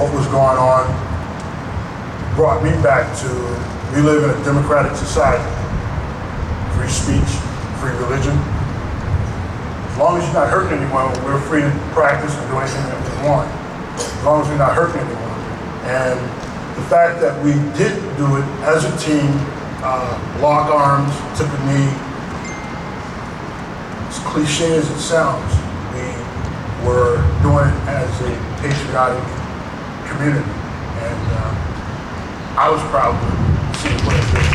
what was going on brought me back to, we live in a democratic society. Free speech, free religion. As long as you're not hurting anyone, we're free to practice and do anything that we want. As long as we're not hurting anyone. And the fact that we did do it as a team, lock arms, took a knee, as cliche as it sounds, we were doing it as a patriotic community. And I was proud to see what it did.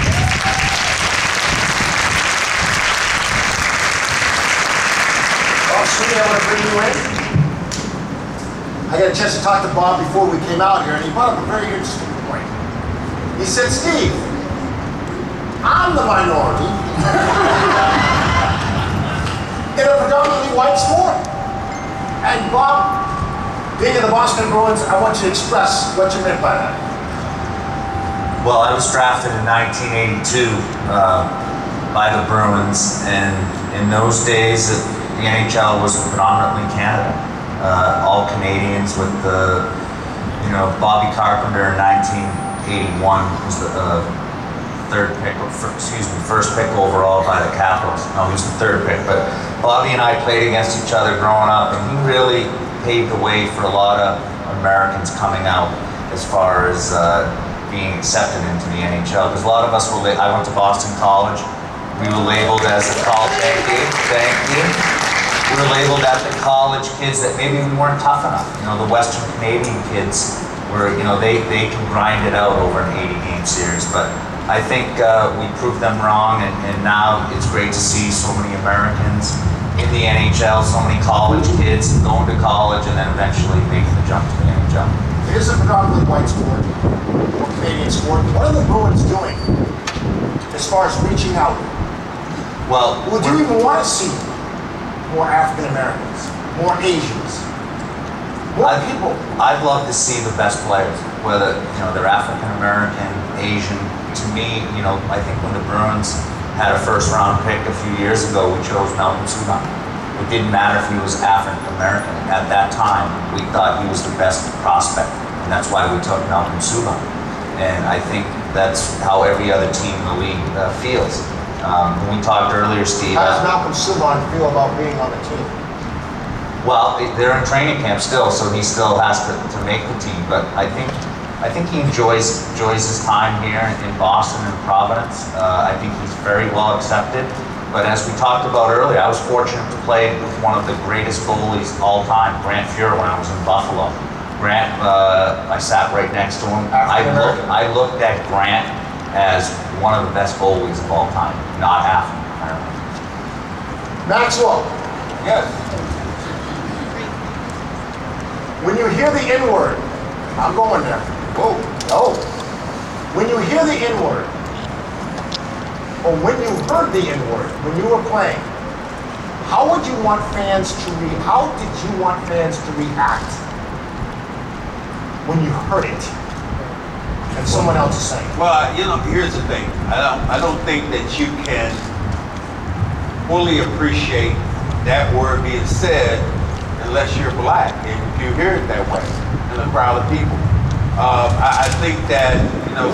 Bob Sweeney, I want to bring you in. I got a chance to talk to Bob before we came out here, and he brought up a very interesting point. He said, Steve, I'm the minority in a predominantly white sport. And Bob, being in the Boston Bruins, I want you to express what you meant by that. Well, I was drafted in 1982 by the Bruins, and in those days, the NHL was predominantly Canada. All Canadians with the, Bobby Carpenter in 1981 was the first pick overall by the Capitals. No, he was the third pick, but Bobby and I played against each other growing up, and he really paved the way for a lot of Americans coming out as far as being accepted into the NHL. Because a lot of us were, I went to Boston College, we were labeled as a college, thank you. We were labeled as the college kids that maybe we weren't tough enough. The Western Canadian kids were, they can grind it out over an 80-game series. But I think we proved them wrong, and now it's great to see so many Americans in the NHL, so many college kids going to college and then eventually making the jump to the NHL. It is a predominantly white sport, or Canadian sport. What are the Bruins doing as far as reaching out? Well, do you even want to see more African Americans, more Asians, more people? I'd love to see the best players, whether they're African American, Asian. To me, I think when the Bruins had a first-round pick a few years ago, we chose Malcolm Subban. It didn't matter if he was African American. At that time, we thought he was the best prospect, and that's why we took Malcolm Subban. And I think that's how every other team in the league feels. When we talked earlier, Steve. How does Malcolm Subban feel about being on the team? Well, they're in training camp still, so he still has to make the team. But I think he enjoys his time here in Boston and Providence. I think he's very well accepted. But as we talked about earlier, I was fortunate to play with one of the greatest goalies all time, Grant Fuhrer, when I was in Buffalo. Grant, I sat right next to him. I looked at Grant as one of the best goalies of all time, not African American. Maxwell. Yes. When you hear the N-word, I'm going there. Whoa. Oh. When you hear the N-word, or when you heard the N-word, when you were playing, how did you want fans to react when you heard it and someone else is saying it? Well, here's the thing. I don't think that you can fully appreciate that word being said unless you're black and you hear it that way in a crowd of people. I think that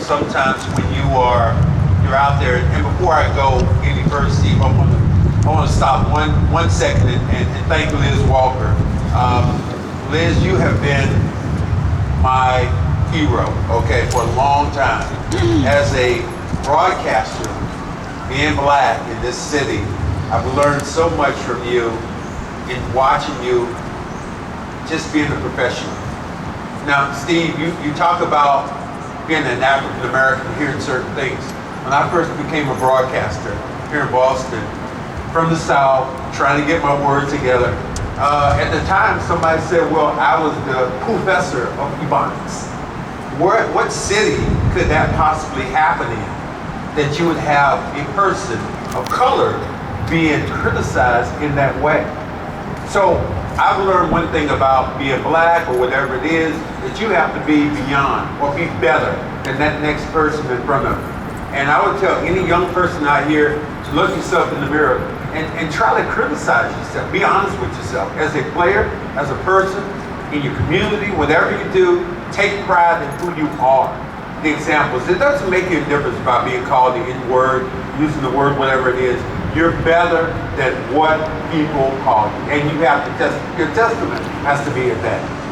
sometimes when you're out there, and before I go any further, Steve, I want to stop one second and thank Liz Walker. Liz, you have been my hero, okay, for a long time. As a broadcaster, being black in this city, I've learned so much from you in watching you just being a professional. Now, Steve, you talk about being an African American, hearing certain things. When I first became a broadcaster here in Boston, from the South, trying to get my word together, at the time somebody said, well, I was the professor of Ebonics. What city could that possibly happen in, that you would have a person of color being criticized in that way? So I've learned one thing about being black or whatever it is, that you have to be beyond or be better than that next person in front of you. And I would tell any young person out here to look yourself in the mirror and try to criticize yourself. Be honest with yourself as a player, as a person, in your community, whatever you do, take pride in who you are. The examples, it doesn't make you a difference about being called the N-word, using the word, whatever it is. You're better than what people call you. And you have to your testament has to be at that.